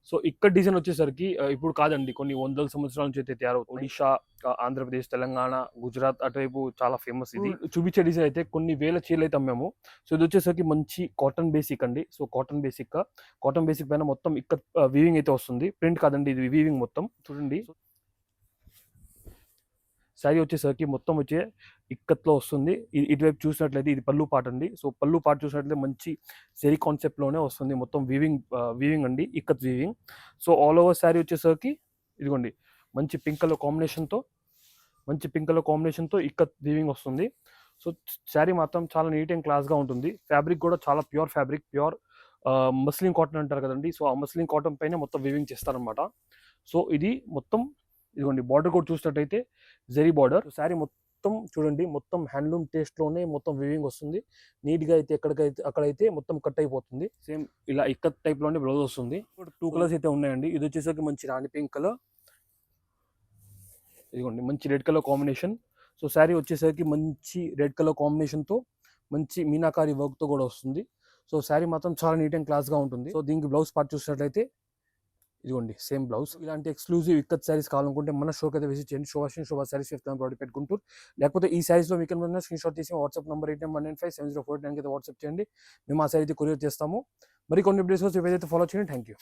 So ఇక్కడ design వచ్చేసరికి ఇప్పుడు కాదండి, కొన్ని వందల సంవత్సరాల నుంచి అయితే తయారవుతుంది. ఒడిషా, ఆంధ్రప్రదేశ్, తెలంగాణ, గుజరాత్ అటువైపు చాలా ఫేమస్ ఇది. చూపించే డిజైన్ అయితే కొన్ని వేల చీరలు అయితే అమ్మాము. సో ఇది వచ్చేసరికి మంచి కాటన్ బేసిక్ అండి. సో కాటన్ బేసిక్ పైన మొత్తం ఇక్కడ వీవింగ్ అయితే వస్తుంది. ప్రింట్ కాదండి, ఇది వీవింగ్ మొత్తం చూడండి. శారీ వచ్చేసరికి మొత్తం వచ్చే ఇక్కత్లో వస్తుంది. ఇటువైపు చూసినట్లయితే ఇది పళ్ళు పాట అండి. సో పళ్ళు పాట చూసినట్లయితే మంచి సెరీ కాన్సెప్ట్లోనే వస్తుంది. మొత్తం వీవింగ్ అండి, ikat weaving. So all over sari వచ్చేసరికి ఇదిగోండి మంచి పింక్ కలర్ కాంబినేషన్తో ఇక్కత్ వీవింగ్ వస్తుంది. సో శారీ మాత్రం చాలా నీట్ అండ్ క్లాస్గా ఉంటుంది. ఫ్యాబ్రిక్ కూడా చాలా pure fabric, pure muslin cotton అంటారు కదండి. సో ఆ మస్లిన్ కాటన్ పైన మొత్తం వీవింగ్ చేస్తారనమాట. సో ఇది మొత్తం ఇదిగోండి బార్డర్ కూడా చూసినట్టయితే జెరీ బార్డర్. శారీ మొత్తం చూడండి, మొత్తం హ్యాండ్లూమ్ టేస్ట్లోనే మొత్తం వీవింగ్ వస్తుంది. నీట్గా అయితే అక్కడైతే మొత్తం కట్ అయిపోతుంది. సేమ్ ఇలా ఇక్కత్ టైప్లోనే బ్లౌజ్ వస్తుంది. 2 కలర్స్ అయితే ఉన్నాయండి. ఇది వచ్చేసరికి మంచి రాణి పింక్ కలర్, ఇదిగోండి మంచి red colour combination. So sari వచ్చేసరికి మంచి రెడ్ కలర్ కాంబినేషన్తో మంచి మీనాకారి వర్క్తో కూడా వస్తుంది. సో శారీ మాత్రం చాలా నీట్ అండ్ క్లాస్గా ఉంటుంది. సో దీనికి బ్లౌజ్ పార్ట్ చూసినట్లయితే ఇదిగోండి సేమ్ బ్లౌజ్. ఇలాంటి ఎక్స్క్లూజివ్ ఇక్కత్ శారీస్ కావాలనుకుంటే మన షోకి అయితే విజిట్ చేయండి. శోభా శారీస్ ప్రోడక్ట్ గుంటూరు. లేకపోతే ఈ శారీస్లో మీకు ఏమైనా స్క్రీన్ షాట్ తీసి వాట్సాప్ నెంబర్ 89195704 అయితే వాట్సాప్ చేయండి. మేము ఆ శారీ అయితే కొరియర్ చేస్తాము. మరి కొన్ని అప్డేట్స్ కోసం ఏదైతే ఫాలో చేయండి. Thank you.